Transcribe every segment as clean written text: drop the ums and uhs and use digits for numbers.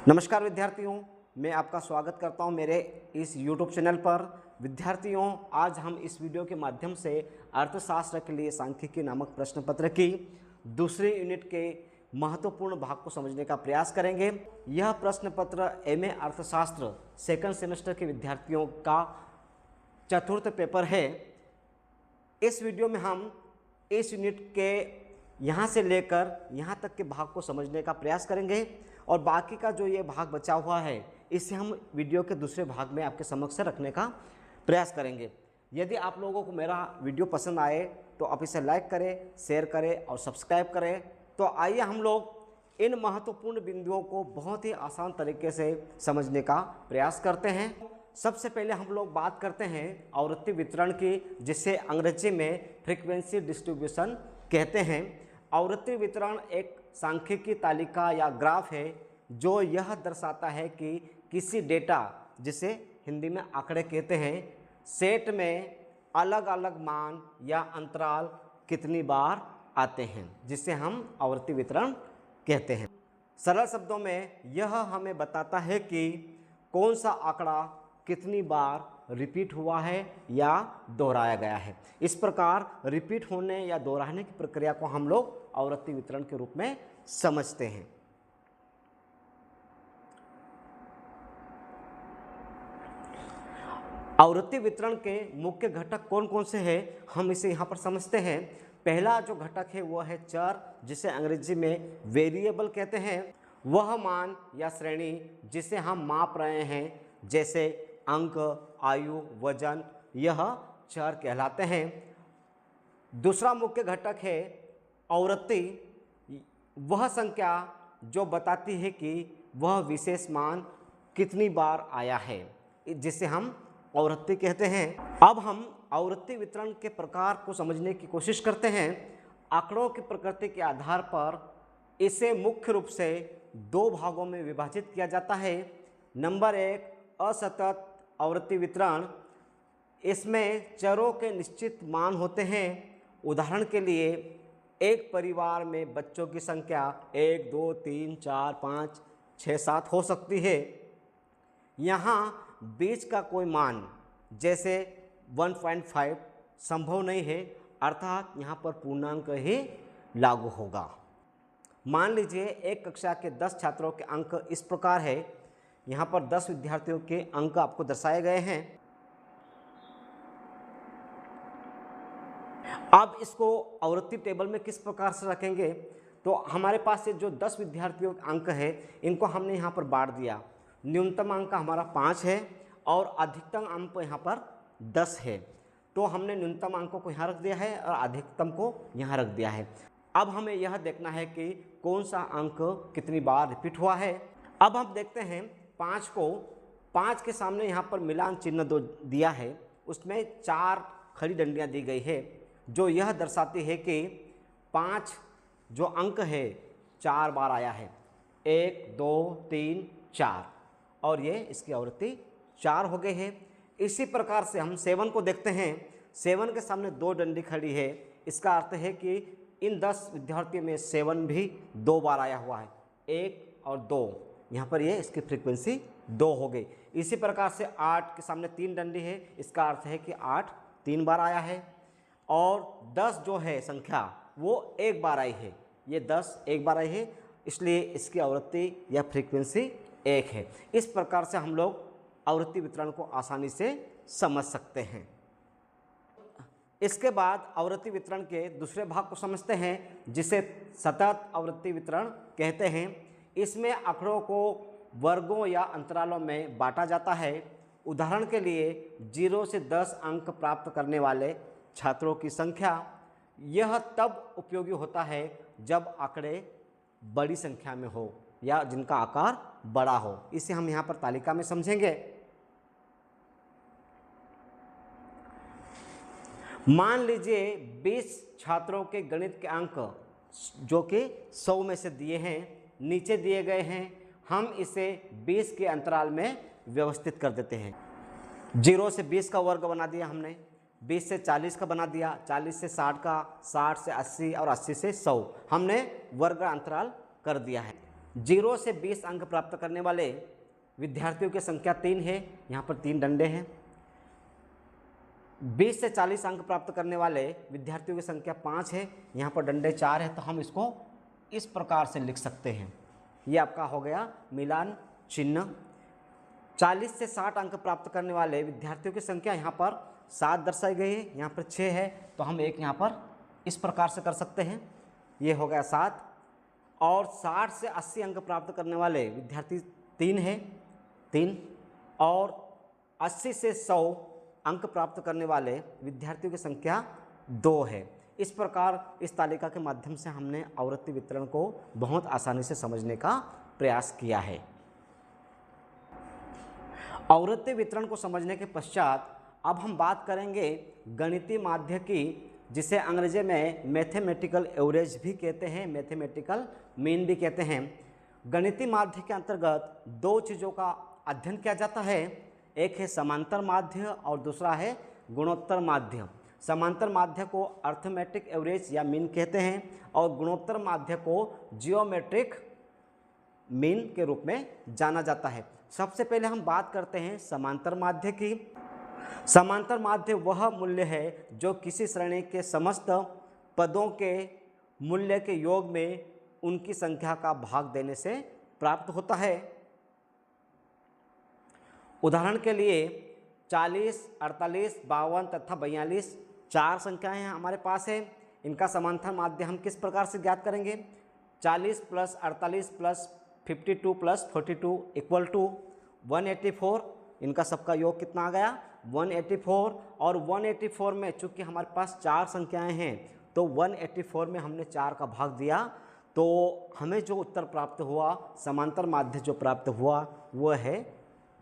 नमस्कार विद्यार्थियों, मैं आपका स्वागत करता हूं मेरे इस YouTube चैनल पर। विद्यार्थियों, आज हम इस वीडियो के माध्यम से अर्थशास्त्र के लिए सांख्यिकी नामक प्रश्न पत्र की दूसरी यूनिट के महत्वपूर्ण भाग को समझने का प्रयास करेंगे। यह प्रश्न पत्र MA अर्थशास्त्र सेकंड सेमेस्टर के विद्यार्थियों का चतुर्थ पेपर है। इस वीडियो में हम इस यूनिट के यहाँ से लेकर यहाँ तक के भाग को समझने का प्रयास करेंगे और बाकी का जो ये भाग बचा हुआ है इसे हम वीडियो के दूसरे भाग में आपके समक्ष रखने का प्रयास करेंगे। यदि आप लोगों को मेरा वीडियो पसंद आए तो आप इसे लाइक करें, शेयर करें और सब्सक्राइब करें। तो आइए हम लोग इन महत्वपूर्ण बिंदुओं को बहुत ही आसान तरीके से समझने का प्रयास करते हैं। सबसे पहले हम लोग बात करते हैं आवृत्ति वितरण की, जिसे अंग्रेजी में फ्रीक्वेंसी डिस्ट्रीब्यूशन कहते हैं। आवृत्ति वितरण एक सांख्यिकी तालिका या ग्राफ है जो यह दर्शाता है कि किसी डेटा, जिसे हिंदी में आंकड़े कहते हैं, सेट में अलग अलग मान या अंतराल कितनी बार आते हैं, जिसे हम आवृत्ति वितरण कहते हैं। सरल शब्दों में यह हमें बताता है कि कौन सा आंकड़ा कितनी बार रिपीट हुआ है या दोहराया गया है। इस प्रकार रिपीट होने या दोहराने की प्रक्रिया को हम लोग आवृत्ति वितरण के रूप में समझते हैं। आवृत्ति वितरण के मुख्य घटक कौन कौन से हैं, हम इसे यहाँ पर समझते हैं। पहला जो घटक है वह है चर, जिसे अंग्रेजी में वेरिएबल कहते हैं। वह मान या श्रेणी जिसे हम माप रहे हैं, जैसे अंक, आयु, वजन, यह चर कहलाते हैं। दूसरा मुख्य घटक है आवृत्ति, वह संख्या जो बताती है कि वह विशेष मान कितनी बार आया है, जिसे हम आवृत्ति कहते हैं। अब हम आवृत्ति वितरण के प्रकार को समझने की कोशिश करते हैं। आंकड़ों की प्रकृति के आधार पर इसे मुख्य रूप से दो भागों में विभाजित किया जाता है। नंबर एक, असतत आवृत्ति वितरण। इसमें चरों के निश्चित मान होते हैं। उदाहरण के लिए एक परिवार में बच्चों की संख्या 1, 2, 3, 4, 5, 6, 7 हो सकती है। यहाँ बीच का कोई मान जैसे 1.5 संभव नहीं है, अर्थात यहाँ पर पूर्णांक ही लागू होगा। मान लीजिए एक कक्षा के 10 छात्रों के अंक इस प्रकार है। यहाँ पर 10 विद्यार्थियों के अंक आपको दर्शाए गए हैं। अब इसको आवृत्ति टेबल में किस प्रकार से रखेंगे, तो हमारे पास ये जो 10 विद्यार्थियों के अंक है इनको हमने यहाँ पर बांट दिया। न्यूनतम अंक हमारा 5 है और अधिकतम अंक यहाँ पर 10 है। तो हमने न्यूनतम अंकों को यहाँ रख दिया है और अधिकतम को यहाँ रख दिया है। अब हमें यह देखना है कि कौन सा अंक कितनी बार रिपीट हुआ है। अब हम देखते हैं 5 को, 5 के सामने यहाँ पर मिलान चिन्ह दो दिया है, उसमें 4 खड़ी डंडियाँ दी गई है जो यह दर्शाती है कि 5 जो अंक है 4 बार आया है। 1, 2, 3, 4 और ये इसकी आवृत्ति 4 हो गई है। इसी प्रकार से हम 7 को देखते हैं। 7 के सामने 2 डंडी खड़ी है, इसका अर्थ है कि इन 10 विद्यार्थियों में 7 भी 2 बार आया हुआ है। 1 और 2, यहाँ पर ये इसकी फ्रीक्वेंसी 2 हो गई। इसी प्रकार से 8 के सामने 3 डंडी है, इसका अर्थ है कि 8 3 बार आया है। और 10 जो है संख्या वो 1 बार आई है, ये 10 1 बार आई है, इसलिए इसकी आवृत्ति या फ्रीक्वेंसी 1 है। इस प्रकार से हम लोग आवृत्ति वितरण को आसानी से समझ सकते हैं। इसके बाद आवृत्ति वितरण के दूसरे भाग को समझते हैं, जिसे सतत आवृत्ति वितरण कहते हैं। इसमें आंकड़ों को वर्गों या अंतरालों में बांटा जाता है। उदाहरण के लिए 0 से 10 अंक प्राप्त करने वाले छात्रों की संख्या। यह तब उपयोगी होता है जब आंकड़े बड़ी संख्या में हो या जिनका आकार बड़ा हो। इसे हम यहाँ पर तालिका में समझेंगे। मान लीजिए 20 छात्रों के गणित के अंक जो कि 100 में से दिए हैं, नीचे दिए गए हैं। हम इसे 20 के अंतराल में व्यवस्थित कर देते हैं। 0 से 20 का वर्ग बना दिया हमने, 20 से 40 का बना दिया, 40 से 60 का, 60 से 80 और 80 से 100 हमने वर्ग अंतराल कर दिया है। 0 से 20 अंक प्राप्त करने वाले विद्यार्थियों की संख्या 3 है, यहाँ पर 3 डंडे हैं। 20 से 40 अंक प्राप्त करने वाले विद्यार्थियों की संख्या 5 है, यहाँ पर डंडे 4 है। तो हम इसको इस प्रकार से लिख सकते हैं, ये आपका हो गया मिलान चिन्ह। 40 से 60 अंक प्राप्त करने वाले विद्यार्थियों की संख्या यहाँ पर 7 दर्शाई गई है, यहाँ पर 6 है। तो हम एक यहाँ पर इस प्रकार से कर सकते हैं, ये हो गया 7। और 60 से 80 अंक प्राप्त करने वाले विद्यार्थी 3 है, 3। और 80 से 100 अंक प्राप्त करने वाले विद्यार्थियों की संख्या 2 है। इस प्रकार इस तालिका के माध्यम से हमने आवृत्ति वितरण को बहुत आसानी से समझने का प्रयास किया है। आवृत्ति वितरण को समझने के पश्चात अब हम बात करेंगे गणितीय माध्य की, जिसे अंग्रेजी में मैथमेटिकल एवरेज भी कहते हैं, मैथमेटिकल मीन भी कहते हैं। गणितीय माध्य के अंतर्गत 2 चीज़ों का अध्ययन किया जाता है, एक है समांतर माध्य और दूसरा है गुणोत्तर माध्य। समांतर माध्य को अर्थमेटिक एवरेज या मीन कहते हैं और गुणोत्तर माध्य को जियोमेट्रिक मीन के रूप में जाना जाता है। सबसे पहले हम बात करते हैं समांतर माध्य की। समांतर माध्य वह मूल्य है जो किसी श्रेणी के समस्त पदों के मूल्य के योग में उनकी संख्या का भाग देने से प्राप्त होता है। उदाहरण के लिए 40, 48, 52 तथा 42 4 संख्याएं हैं हमारे पास है। इनका समांतर माध्य हम किस प्रकार से ज्ञात करेंगे? 40 + 48 + 52 + 42 = 184। इनका सबका योग कितना आ गया? 184। और 184 में चूंकि हमारे पास 4 संख्याएं हैं तो 184 में हमने 4 का भाग दिया, तो हमें जो उत्तर प्राप्त हुआ, समांतर माध्य जो प्राप्त हुआ वह है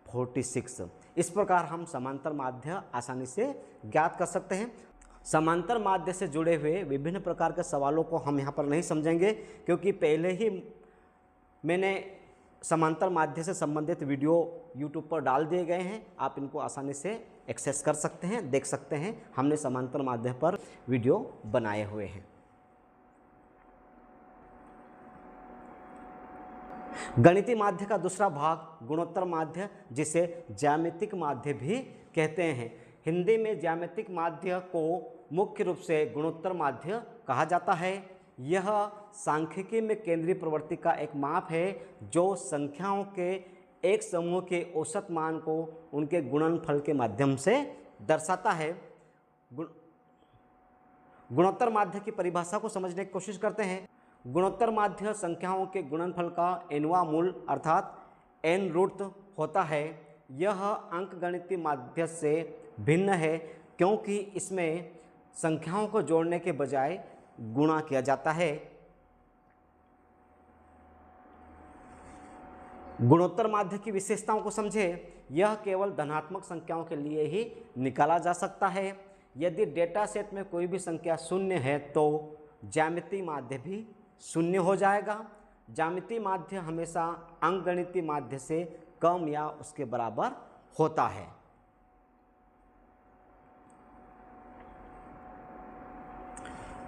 46। इस प्रकार हम समांतर माध्य आसानी से ज्ञात कर सकते हैं। समांतर माध्य से जुड़े हुए विभिन्न प्रकार के सवालों को हम यहाँ पर नहीं समझेंगे, क्योंकि पहले ही मैंने समांतर माध्य से संबंधित वीडियो YouTube पर डाल दिए गए हैं। आप इनको आसानी से एक्सेस कर सकते हैं, देख सकते हैं। हमने समांतर माध्य पर वीडियो बनाए हुए हैं। गणितीय माध्य का दूसरा भाग गुणोत्तर माध्य, जिसे ज्यामितिक माध्य भी कहते हैं। हिंदी में ज्यामितिक माध्य को मुख्य रूप से गुणोत्तर माध्य कहा जाता है। यह सांख्यिकी में केंद्रीय प्रवृत्ति का एक माप है जो संख्याओं के एक समूह के औसत मान को उनके गुणनफल के माध्यम से दर्शाता है। गुणोत्तर माध्य की परिभाषा को समझने की कोशिश करते हैं। गुणोत्तर माध्य संख्याओं के गुणनफल का nवां मूल अर्थात n होता है। यह अंकगणितीय माध्य से भिन्न है क्योंकि इसमें संख्याओं को जोड़ने के बजाय गुणा किया जाता है। गुणोत्तर माध्य की विशेषताओं को समझें। यह केवल धनात्मक संख्याओं के लिए ही निकाला जा सकता है। यदि डेटा सेट में कोई भी संख्या शून्य है तो ज्यामितीय माध्य भी शून्य हो जाएगा। ज्यामितीय माध्य हमेशा अंकगणितीय माध्य से कम या उसके बराबर होता है।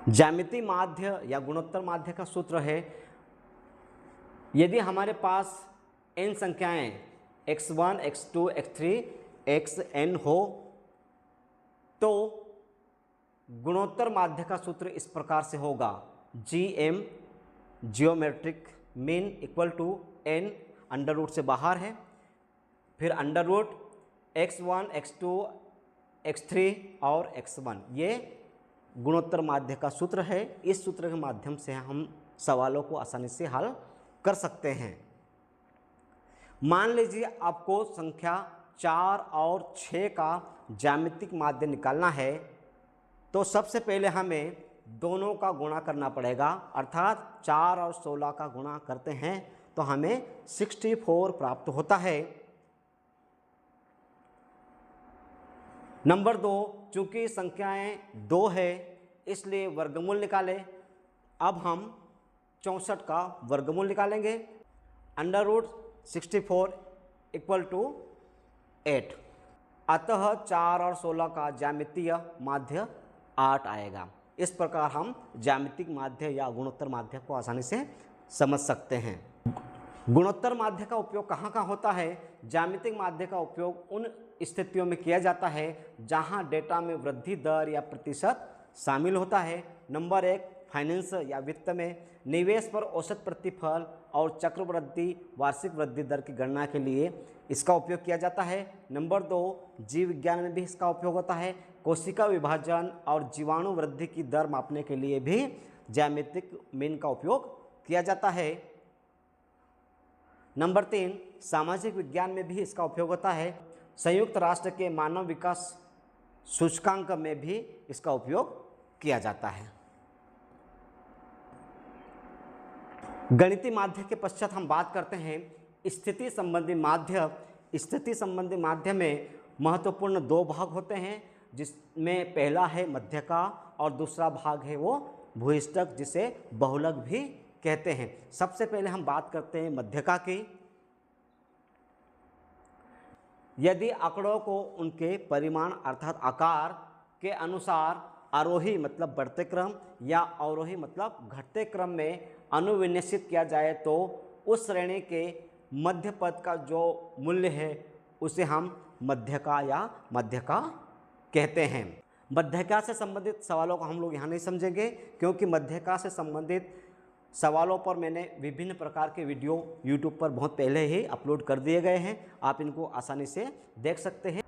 ज्यामितीय माध्य या गुणोत्तर माध्य का सूत्र है, यदि हमारे पास n संख्याएं x1, x2, x3, xn हो तो गुणोत्तर माध्य का सूत्र इस प्रकार से होगा। GM geometric mean = n, under root से बाहर है, फिर under root x1, x2, x3 और x1। ये गुणोत्तर माध्य का सूत्र है। इस सूत्र के माध्यम से हम सवालों को आसानी से हल कर सकते हैं। मान लीजिए आपको संख्या 4 और 6 का ज्यामितिक माध्य निकालना है, तो सबसे पहले हमें दोनों का गुणा करना पड़ेगा, अर्थात 4 और 16 का गुणा करते हैं तो हमें 64 प्राप्त होता है। नंबर 2, चूंकि संख्याएं 2 है इसलिए वर्गमूल निकालें। अब हम 64 का वर्गमूल निकालेंगे। Under root 64 = 8। अतः 4 और 16 का ज्यामितीय माध्य 8 आएगा। इस प्रकार हम ज्यामितिक माध्य या गुणोत्तर माध्य को आसानी से समझ सकते हैं। गुणोत्तर माध्य का उपयोग कहाँ कहाँ होता है? ज्यामितिक माध्य का उपयोग उन स्थितियों में किया जाता है जहाँ डेटा में वृद्धि दर या प्रतिशत शामिल होता है। नंबर 1, फाइनेंस या वित्त में निवेश पर औसत प्रतिफल और चक्रवृद्धि वार्षिक वृद्धि दर की गणना के लिए इसका उपयोग किया जाता है। नंबर 2, जीव विज्ञान में भी इसका उपयोग होता है। कोशिका विभाजन और जीवाणु वृद्धि की दर मापने के लिए भी ज्यामितिक मीन का उपयोग किया जाता है। नंबर 3, सामाजिक विज्ञान में भी इसका उपयोग होता है। संयुक्त राष्ट्र के मानव विकास सूचकांक में भी इसका उपयोग किया जाता है। गणितीय माध्य के पश्चात हम बात करते हैं स्थिति संबंधी माध्य। स्थिति संबंधी माध्य में महत्वपूर्ण 2 भाग होते हैं, जिसमें पहला है मध्यका और दूसरा भाग है वो भूयिष्ठक, जिसे बहुलक भी कहते हैं। सबसे पहले हम बात करते हैं मध्यका की। यदि आंकड़ों को उनके परिमाण अर्थात आकार के अनुसार आरोही मतलब बढ़ते क्रम या अवरोही मतलब घटते क्रम में अनुविन्यसित किया जाए तो उस श्रेणी के मध्य पद का जो मूल्य है उसे हम मध्यका या मध्यका कहते हैं। मध्यका से संबंधित सवालों को हम लोग यहाँ नहीं समझेंगे, क्योंकि मध्यका से संबंधित सवालों पर मैंने विभिन्न प्रकार के वीडियो YouTube पर बहुत पहले ही अपलोड कर दिए गए हैं, आप इनको आसानी से देख सकते हैं।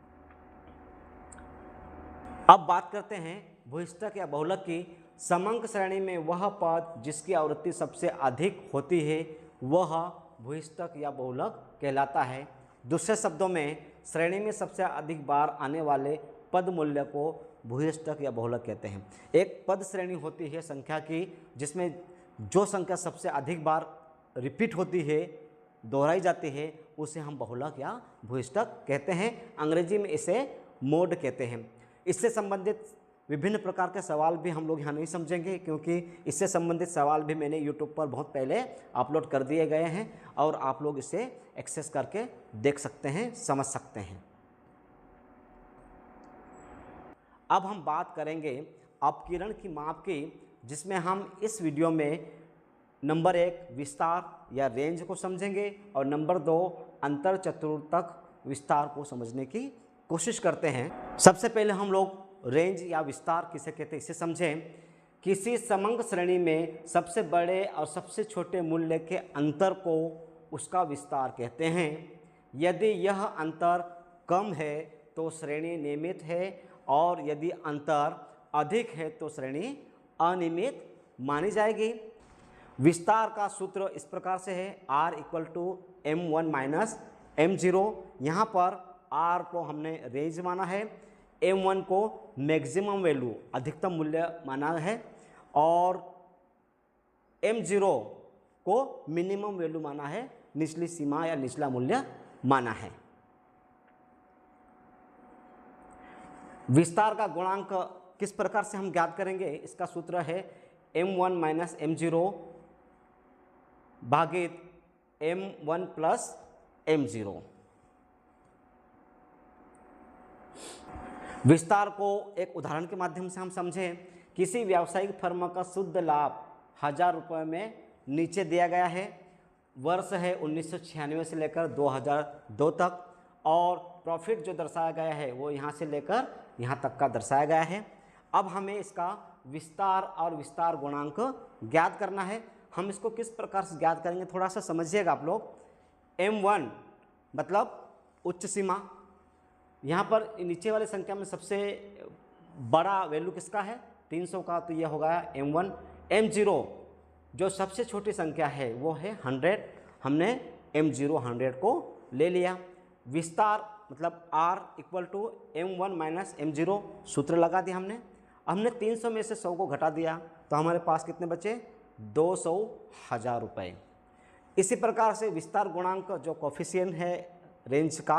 अब बात करते हैं भूयिष्ठक या बहुलक की। समंक श्रेणी में वह पद जिसकी आवृत्ति सबसे अधिक होती है वह भूयिष्ठक या बहुलक कहलाता है। दूसरे शब्दों में श्रेणी में सबसे अधिक बार आने वाले पद मूल्य को भूयिष्ठक या बहुलक कहते हैं। एक पद श्रेणी होती है संख्या की, जिसमें जो संख्या सबसे अधिक बार रिपीट होती है, दोहराई जाती है, उसे हम बहुलक या भूयिष्ठक कहते हैं। अंग्रेजी में इसे मोड कहते हैं। इससे संबंधित विभिन्न प्रकार के सवाल भी हम लोग यहाँ नहीं समझेंगे, क्योंकि इससे संबंधित सवाल भी मैंने YouTube पर बहुत पहले अपलोड कर दिए गए हैं और आप लोग इसे एक्सेस करके देख सकते हैं, समझ सकते हैं। अब हम बात करेंगे अपकिरण की माप की, जिसमें हम इस वीडियो में नंबर 1 विस्तार या रेंज को समझेंगे और नंबर 2 अंतर चतुर्थक विस्तार को समझने की कोशिश करते हैं। सबसे पहले हम लोग रेंज या विस्तार किसे कहते हैं इसे समझें। किसी समंक श्रेणी में सबसे बड़े और सबसे छोटे मूल्य के अंतर को उसका विस्तार कहते हैं। यदि यह अंतर कम है तो श्रेणी नियमित है और यदि अंतर अधिक है तो श्रेणी अनियमित मानी जाएगी। विस्तार का सूत्र इस प्रकार से है, R = M1 - M0। यहाँ पर R को हमने रेंज माना है, M1 को मैक्सिमम वैल्यू अधिकतम मूल्य माना है और M0 को मिनिमम वैल्यू माना है, निचली सीमा या निचला मूल्य माना है। विस्तार का गुणांक किस प्रकार से हम ज्ञात करेंगे? इसका सूत्र है M1 - M0 भागित M1 + M0। विस्तार को एक उदाहरण के माध्यम से हम समझें। किसी व्यावसायिक फर्म का शुद्ध लाभ 1000 रुपये में नीचे दिया गया है। वर्ष है 1996 से लेकर 2002 तक और प्रॉफिट जो दर्शाया गया है वो यहाँ से लेकर यहाँ तक का दर्शाया गया है। अब हमें इसका विस्तार और विस्तार गुणांक ज्ञात करना है। हम इसको किस प्रकार से ज्ञात करेंगे थोड़ा सा समझिएगा आप लोग। M1 मतलब उच्च सीमा, यहाँ पर नीचे वाली संख्या में सबसे बड़ा वैल्यू किसका है? 300 का, तो यह होगा M1। M0 जो सबसे छोटी संख्या है वो है 100, हमने M0 100 को ले लिया। विस्तार मतलब R = M1 - M0 सूत्र लगा दिया हमने 300 में से 100 को घटा दिया तो हमारे पास कितने बचे? 200 1000 रुपये। इसी प्रकार से विस्तार गुणांक जो कोफिशिएंट है रेंज का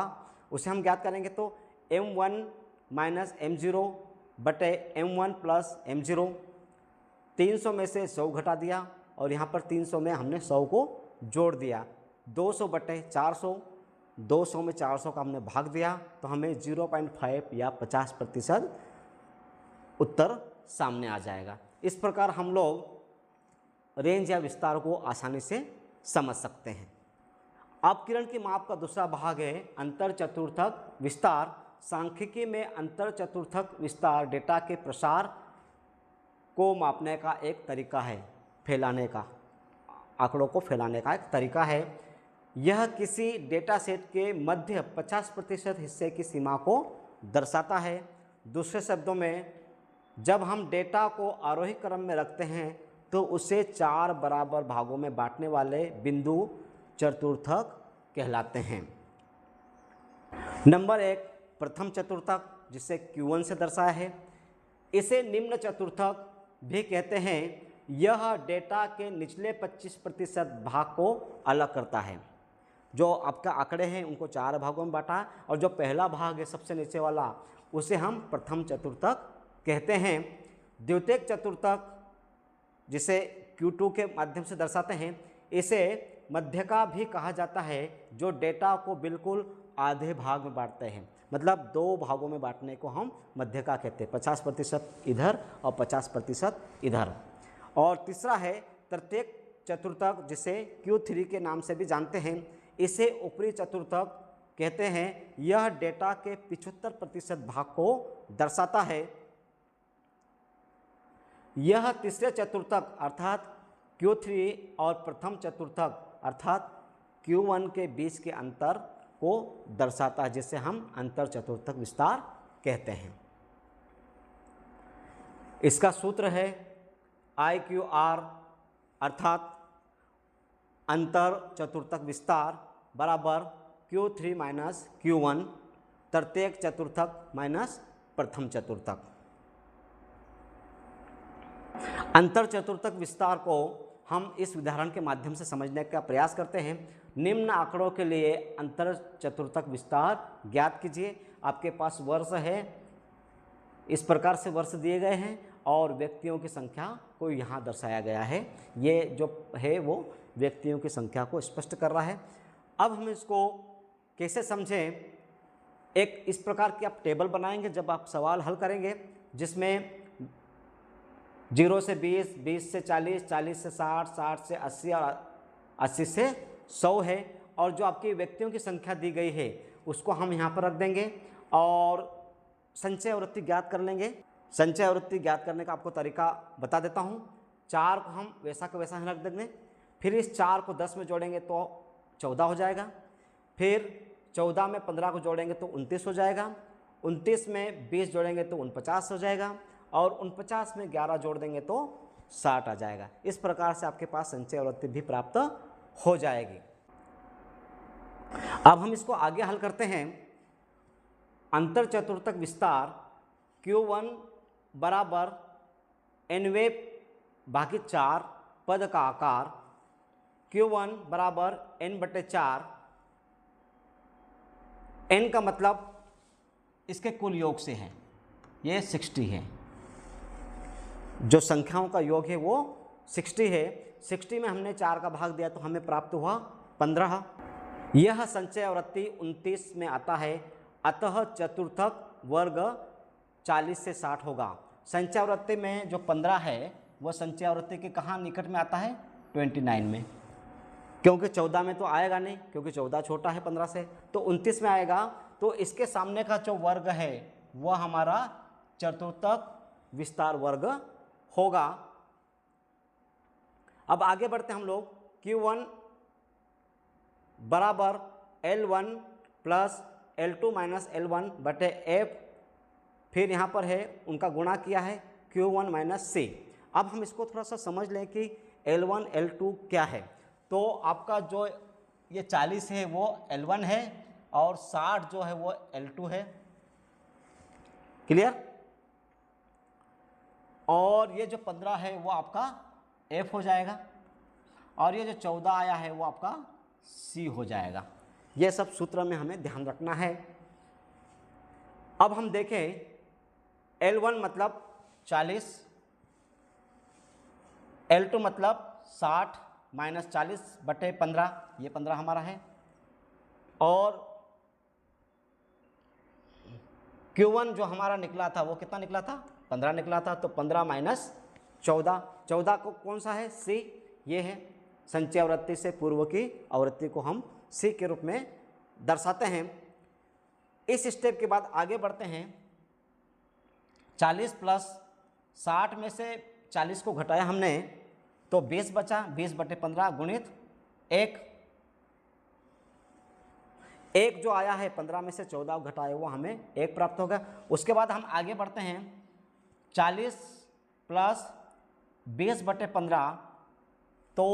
उसे हम ज्ञात करेंगे तो M1 - M0 बटे M1 + M0। 300 में से 100 घटा दिया और यहाँ पर 300 में हमने 100 को जोड़ दिया। 200 बटे 400, 200 में 400 का हमने भाग दिया तो हमें 0.5 या 50% उत्तर सामने आ जाएगा। इस प्रकार हम लोग रेंज या विस्तार को आसानी से समझ सकते हैं। अपकिरण की माप का दूसरा भाग है अंतर चतुर्थक विस्तार। सांख्यिकी में अंतर चतुर्थक विस्तार डेटा के प्रसार को मापने का एक तरीका है, फैलाने का, आंकड़ों को फैलाने का एक तरीका है। यह किसी डेटा सेट के मध्य 50% हिस्से की सीमा को दर्शाता है। दूसरे शब्दों में, जब हम डेटा को आरोही क्रम में रखते हैं तो उसे 4 बराबर भागों में बांटने वाले बिंदु चतुर्थक कहलाते हैं। नंबर 1 प्रथम चतुर्थक, जिसे Q1 से दर्शाया है। इसे निम्न चतुर्थक भी कहते हैं। यह डेटा के निचले 25% भाग को अलग करता है। जो आपका आंकड़े हैं उनको 4 भागों में बांटा, और जो पहला भाग है सबसे नीचे वाला, उसे हम प्रथम चतुर्थक कहते हैं। द्वितीयक चतुर्थक, जिसे Q2 के माध्यम से दर्शाते हैं, इसे मध्यका भी कहा जाता है, जो डेटा को बिल्कुल आधे भाग में बांटते हैं। मतलब 2 भागों में बांटने को हम मध्यका कहते हैं, 50% इधर और 50% इधर। और तीसरा है तृतीयक चतुर्थक, जिसे Q3 के नाम से भी जानते हैं। इसे ऊपरी चतुर्थक कहते हैं। यह डेटा के 75% भाग को दर्शाता है। यह तीसरे चतुर्थक अर्थात Q3 और प्रथम चतुर्थक अर्थात Q1 के बीच के अंतर को दर्शाता है, जिसे हम अंतर चतुर्थक विस्तार कहते हैं। इसका सूत्र है IQR अर्थात अंतर चतुर्थक विस्तार बराबर Q3 माइनस Q1, तृतीयक चतुर्थक माइनस प्रथम चतुर्थक। अंतर चतुर्थक विस्तार को हम इस उदाहरण के माध्यम से समझने का प्रयास करते हैं। निम्न आंकड़ों के लिए अंतर चतुर्थक विस्तार ज्ञात कीजिए। आपके पास वर्ष है, इस प्रकार से वर्ष दिए गए हैं और व्यक्तियों की संख्या को यहाँ दर्शाया गया है। ये जो है वो व्यक्तियों की संख्या को स्पष्ट कर रहा है। अब हम इसको कैसे समझें? एक इस प्रकार की आप टेबल बनाएंगे जब आप सवाल हल करेंगे, जिसमें 0 से 20, 20 से 40, 40 से 60, 60 से 80 और 80 से 100 है। और जो आपकी व्यक्तियों की संख्या दी गई है उसको हम यहाँ पर रख देंगे और संचय आवृत्ति ज्ञात कर लेंगे। संचय आवृत्ति ज्ञात करने का आपको तरीका बता देता हूँ। 4 को हम वैसा का वैसा ही रख देंगे, फिर इस 4 को 10 में जोड़ेंगे तो 14 हो जाएगा, फिर 14 में 15 को जोड़ेंगे तो 29 हो जाएगा, 29 में 20 जोड़ेंगे तो 49 हो जाएगा, और 49 में 11 जोड़ देंगे तो 60 आ जाएगा। इस प्रकार से आपके पास संचय आवृत्ति भी प्राप्त हो जाएगी। अब हम इसको आगे हल करते हैं। अंतर चतुर्थक विस्तार Q1 बराबर nवे भागी 4 पद का आकार, Q1 बराबर n/4, n का मतलब इसके कुल योग से है, ये 60 है। जो संख्याओं का योग है वो 60 है। 60 में हमने 4 का भाग दिया तो हमें प्राप्त हुआ 15। यह संचय आवृत्ति 29 में आता है, अतः चतुर्थक वर्ग 40 से 60 होगा। संचय आवृत्ति में जो 15 है वह संचय आवृत्ति के कहाँ निकट में आता है? 29 में, क्योंकि 14 में तो आएगा नहीं, क्योंकि 14 छोटा है 15 से, तो 29 में आएगा। तो इसके सामने का जो वर्ग है वह हमारा चतुर्थक विस्तार वर्ग होगा। अब आगे बढ़ते हम लोग। Q1 बराबर L1 plus L2 minus L1 बटे F, फिर यहाँ पर है उनका गुणा किया है Q1 माइनस C। अब हम इसको थोड़ा सा समझ लें कि L1 L2 क्या है। तो आपका जो ये 40 है वो L1 है और 60 जो है वो L2 है। क्लियर? और ये जो 15 है वो आपका F हो जाएगा, और ये जो 14 आया है वो आपका C हो जाएगा। ये सब सूत्र में हमें ध्यान रखना है। अब हम देखें, L1 मतलब 40, L2 मतलब 60 माइनस 40 बटे 15, ये 15 हमारा है, और Q1 जो हमारा निकला था वो कितना निकला था? 15 निकला था। तो 15 माइनस 14, 14 को कौन सा है? C, ये है। संचय आवृत्ति से पूर्व की आवृत्ति को हम सी के रूप में दर्शाते हैं। इस स्टेप के बाद आगे बढ़ते हैं। 40 प्लस 60 में से 40 को घटाया हमने तो 20 बचा, 20/15 गुणित 1 जो आया है 15 में से 14 घटाया हुआ हमें 1 प्राप्त होगा। उसके बाद हम आगे बढ़ते हैं। 40 प्लस 20/15 तो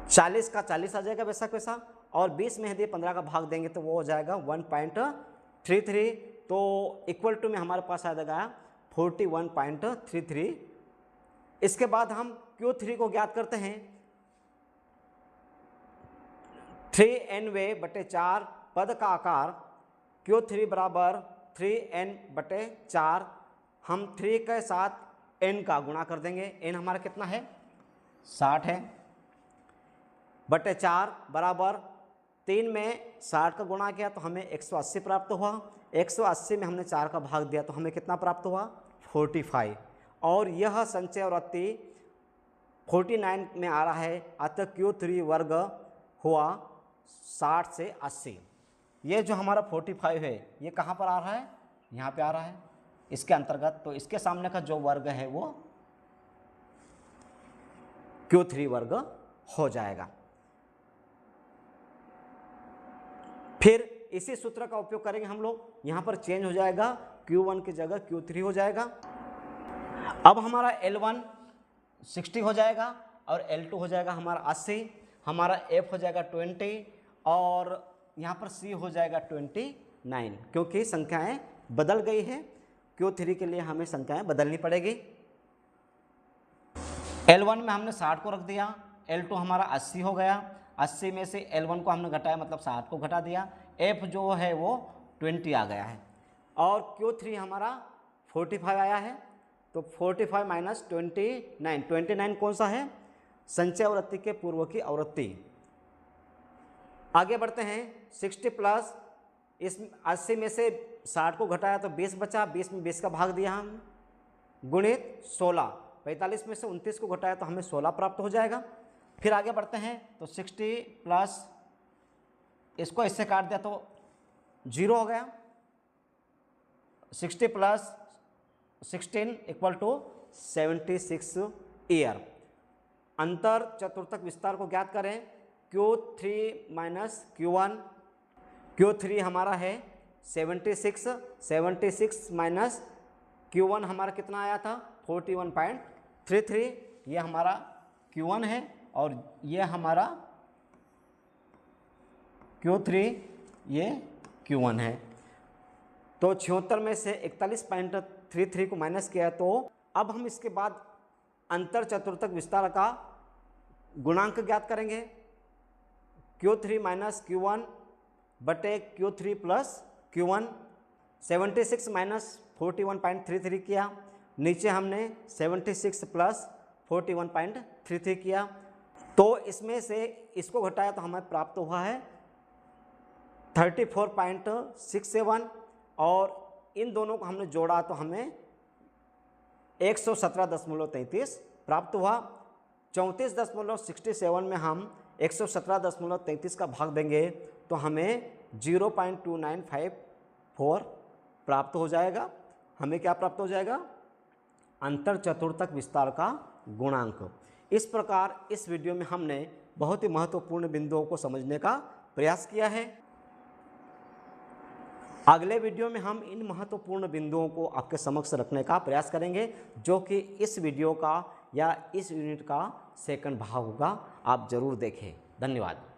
40 का 40 आ जाएगा वैसा वैसा, और 20 में यदि 15 का भाग देंगे तो वो हो जाएगा 1.33, तो इक्वल टू में हमारे पास आ जाएगा 41.33। इसके बाद हम Q3 को ज्ञात करते हैं। 3n/4 पद का आकार Q3 बराबर 3n/4। हम 3 के साथ n का गुणा कर देंगे। n हमारा कितना है 60 है, बटे 4 बराबर 3 में 60 का गुणा किया तो हमें 180 प्राप्त हुआ। 180 में हमने 4 का भाग दिया तो हमें कितना प्राप्त हुआ 45। और यह संचय वृत्ति 49 में आ रहा है, अतः Q3 वर्ग हुआ 60 से 80। ये जो हमारा 45 है ये कहाँ पर आ रहा है, यहाँ पे आ रहा है इसके अंतर्गत, तो इसके सामने का जो वर्ग है वो Q3 वर्ग हो जाएगा। फिर इसी सूत्र का उपयोग करेंगे हम लोग, यहाँ पर चेंज हो जाएगा, Q1 की जगह Q3 हो जाएगा। अब हमारा L1 60 हो जाएगा और L2 हो जाएगा हमारा 80, हमारा F हो जाएगा 20 और यहाँ पर C हो जाएगा 29, क्योंकि संख्याएं बदल गई है। Q3 के लिए हमें संख्याएं बदलनी पड़ेगी। L1 में हमने 60 को रख दिया, L2 हमारा 80 हो गया, 80 में से L1 को हमने घटाया मतलब 60 को घटा दिया, F जो है वो 20 आ गया है, और Q3 हमारा 45 आया है। तो 45 माइनस 29, 29 कौन सा है, संचय आवृत्ति के पूर्व की आवृत्ति। आगे बढ़ते हैं। 60 प्लस इस 80 में से 60 को घटाया तो 20 बचा, 20 में 20 का भाग दिया हम, गुणित 16। 45 में से 29 को घटाया तो हमें 16 प्राप्त हो जाएगा। फिर आगे बढ़ते हैं तो 60 प्लस इसको इससे काट दिया तो 0 हो गया। 60 प्लस 16 इक्वल टू 76 ईयर। अंतर चतुर्थक विस्तार को ज्ञात करें। Q3 माइनस Q1, Q3 हमारा है 76, 76 माइनस Q1 हमारा कितना आया था 41.33, ये हमारा Q1 है और ये हमारा Q3, ये Q1 है। तो 76 में से 41.33 को माइनस किया, तो अब हम इसके बाद अंतर चतुर्थक विस्तार का गुणांक ज्ञात करेंगे। Q3 माइनस Q1 बटे Q3 प्लस Q1। 76 माइनस 41.33 किया, नीचे हमने 76 प्लस 41.33 किया, तो इसमें से इसको घटाया तो हमें प्राप्त हुआ है 34.67, और इन दोनों को हमने जोड़ा तो हमें 117.33 प्राप्त हुआ। 34.67 में हम 117.33 का भाग देंगे तो हमें 0.2954 प्राप्त हो जाएगा। हमें क्या प्राप्त हो जाएगा, अंतर चतुर्थक विस्तार का गुणांक। इस प्रकार इस वीडियो में हमने बहुत ही महत्वपूर्ण बिंदुओं को समझने का प्रयास किया है। अगले वीडियो में हम इन महत्वपूर्ण बिंदुओं को आपके समक्ष रखने का प्रयास करेंगे, जो कि इस वीडियो का या इस यूनिट का सेकंड भाग होगा। आप जरूर देखें। धन्यवाद।